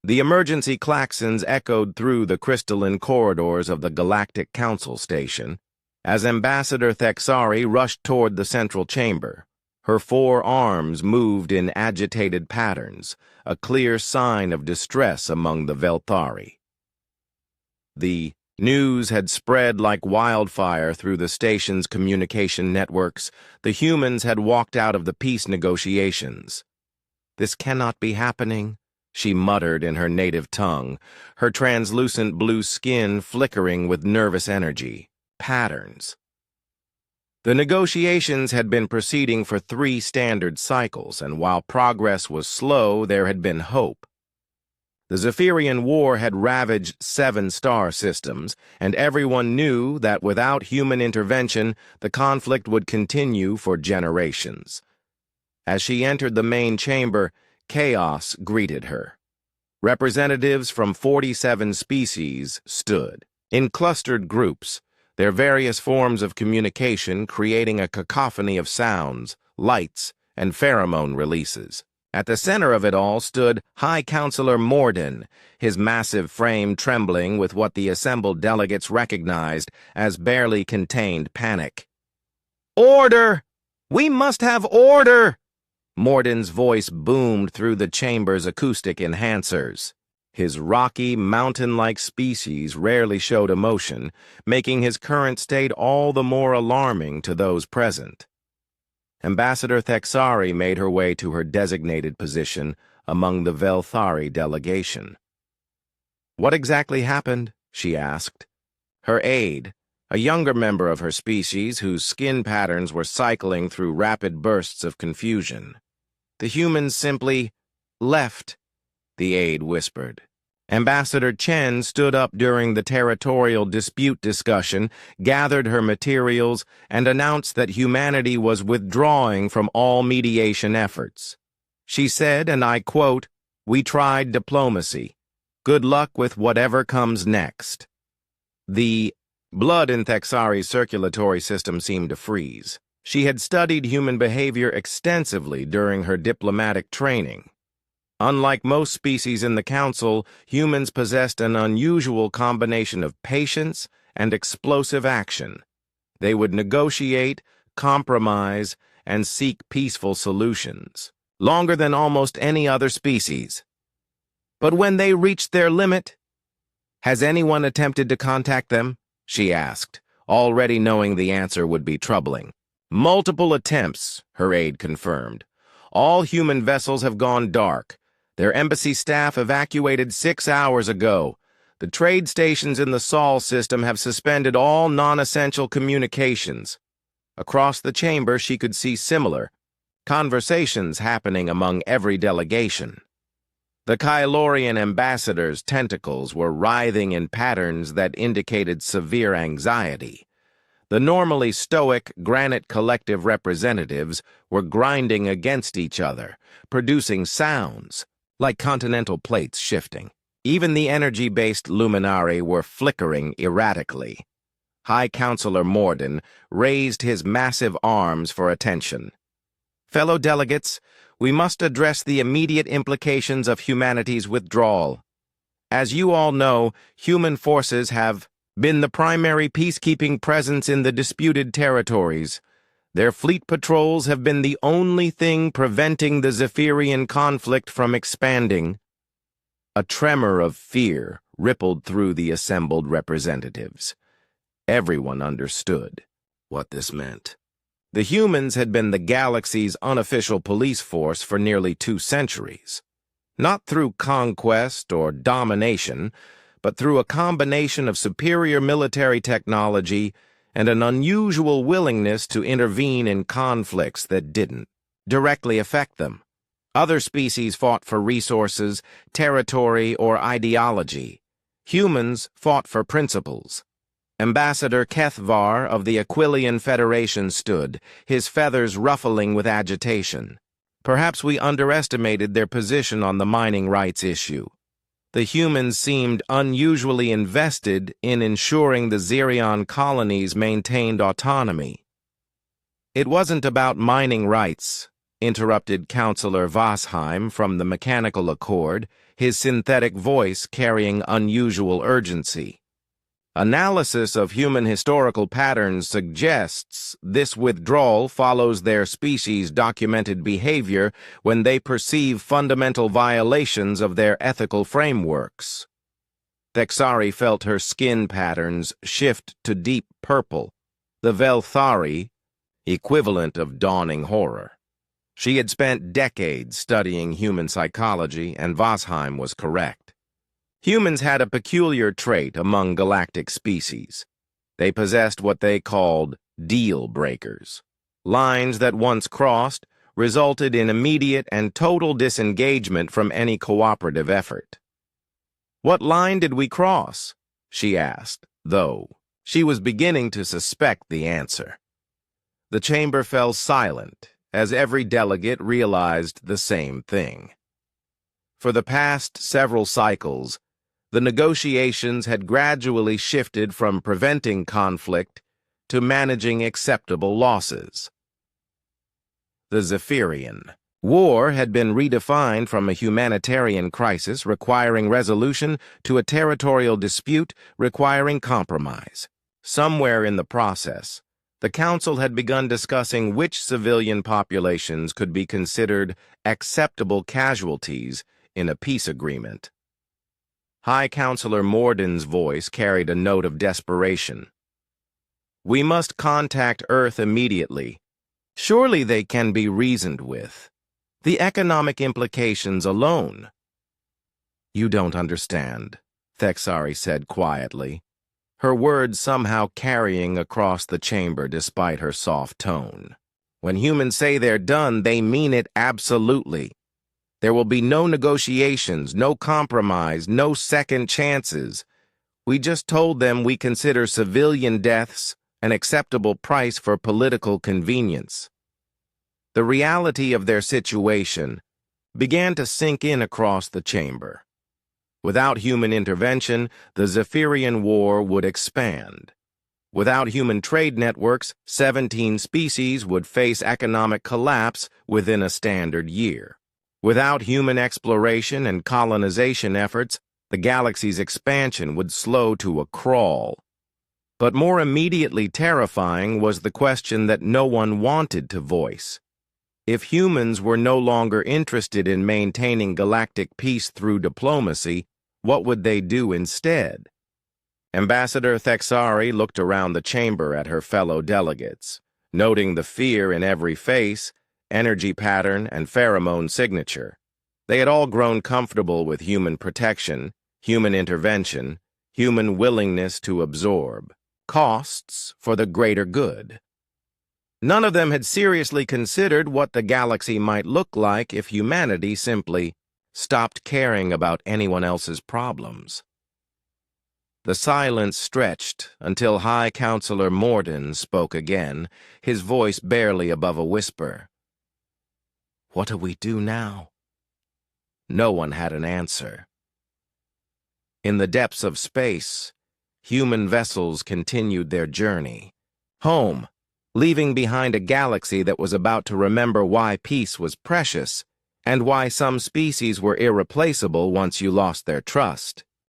The emergency klaxons echoed through the crystalline corridors of the Galactic Council Station as Ambassador Thexari rushed toward the central chamber. Her 4 arms moved in agitated patterns, a clear sign of distress among the Velthari. The news had spread like wildfire through the station's communication networks. The humans had walked out of the peace negotiations. "This cannot be happening," she muttered in her native tongue, her translucent blue skin flickering with nervous energy. Patterns. The negotiations had been proceeding for 3 standard cycles, and while progress was slow, there had been hope. The Zephyrian War had ravaged 7 star systems, and everyone knew that without human intervention, the conflict would continue for generations. As she entered the main chamber, chaos greeted her. Representatives from 47 species stood, in clustered groups, their various forms of communication creating a cacophony of sounds, lights, and pheromone releases. At the center of it all stood High Counselor Morden, his massive frame trembling with what the assembled delegates recognized as barely contained panic. "Order! We must have order!" Morden's voice boomed through the chamber's acoustic enhancers. His rocky, mountain-like species rarely showed emotion, making his current state all the more alarming to those present. Ambassador Thexari made her way to her designated position among the Velthari delegation. "What exactly happened?" she asked. Her aide, a younger member of her species whose skin patterns were cycling through rapid bursts of confusion. "The humans simply left," the aide whispered. Ambassador Chen stood up during the territorial dispute discussion, gathered her materials, and announced that humanity was withdrawing from all mediation efforts. She said, and I quote, "We tried diplomacy. Good luck with whatever comes next." The blood in Thexari's circulatory system seemed to freeze. She had studied human behavior extensively during her diplomatic training. Unlike most species in the Council, humans possessed an unusual combination of patience and explosive action. They would negotiate, compromise, and seek peaceful solutions, longer than almost any other species. But when they reached their limit, "Has anyone attempted to contact them?" she asked, already knowing the answer would be troubling. "Multiple attempts," her aide confirmed. "All human vessels have gone dark. Their embassy staff evacuated 6 hours ago. The trade stations in the Sol system have suspended all non-essential communications." Across the chamber, she could see similar conversations happening among every delegation. The Kylorian ambassador's tentacles were writhing in patterns that indicated severe anxiety. The normally stoic Granite Collective representatives were grinding against each other, producing sounds like continental plates shifting. Even the energy-based luminari were flickering erratically. High Counselor Morden raised his massive arms for attention. "Fellow delegates, we must address the immediate implications of humanity's withdrawal. As you all know, human forces have been the primary peacekeeping presence in the disputed territories. Their fleet patrols have been the only thing preventing the Zephyrian conflict from expanding." A tremor of fear rippled through the assembled representatives. Everyone understood what this meant. The humans had been the galaxy's unofficial police force for nearly 2 centuries. Not through conquest or domination, but through a combination of superior military technology and an unusual willingness to intervene in conflicts that didn't directly affect them. Other species fought for resources, territory, or ideology. Humans fought for principles. Ambassador Kethvar of the Aquilian Federation stood, his feathers ruffling with agitation. Perhaps we underestimated their position on the mining rights issue. The humans seemed unusually invested in ensuring the Xerion colonies maintained autonomy. It wasn't about mining rights, interrupted Counselor Vosheim from the mechanical accord, his synthetic voice carrying unusual urgency. Analysis of human historical patterns suggests this withdrawal follows their species' documented behavior when they perceive fundamental violations of their ethical frameworks. Thexari felt her skin patterns shift to deep purple, the Velthari equivalent of dawning horror. She had spent decades studying human psychology, and Vosheim was correct. Humans had a peculiar trait among galactic species. They possessed what they called deal breakers. Lines that once crossed resulted in immediate and total disengagement from any cooperative effort. "What line did we cross?" she asked, though she was beginning to suspect the answer. The chamber fell silent as every delegate realized the same thing. For the past several cycles, the negotiations had gradually shifted from preventing conflict to managing acceptable losses. The Zephyrian War had been redefined from a humanitarian crisis requiring resolution to a territorial dispute requiring compromise. Somewhere in the process, the Council had begun discussing which civilian populations could be considered acceptable casualties in a peace agreement. High Counselor Morden's voice carried a note of desperation. "We must contact Earth immediately. Surely they can be reasoned with. The economic implications alone." "You don't understand," Thexari said quietly, her words somehow carrying across the chamber despite her soft tone. "When humans say they're done, they mean it absolutely. There will be no negotiations, no compromise, no second chances. We just told them we consider civilian deaths an acceptable price for political convenience." The reality of their situation began to sink in across the chamber. Without human intervention, the Zephyrian War would expand. Without human trade networks, 17 species would face economic collapse within a standard year. Without human exploration and colonization efforts, the galaxy's expansion would slow to a crawl. But more immediately terrifying was the question that no one wanted to voice. If humans were no longer interested in maintaining galactic peace through diplomacy, what would they do instead? Ambassador Thexari looked around the chamber at her fellow delegates, noting the fear in every face, energy pattern, and pheromone signature. They had all grown comfortable with human protection, human intervention, human willingness to absorb costs for the greater good. None of them had seriously considered what the galaxy might look like if humanity simply stopped caring about anyone else's problems. The silence stretched until High Counselor Morden spoke again, his voice barely above a whisper. "What do we do now?" No one had an answer. In the depths of space, human vessels continued their journey. Home, leaving behind a galaxy that was about to remember why peace was precious and why some species were irreplaceable once you lost their trust.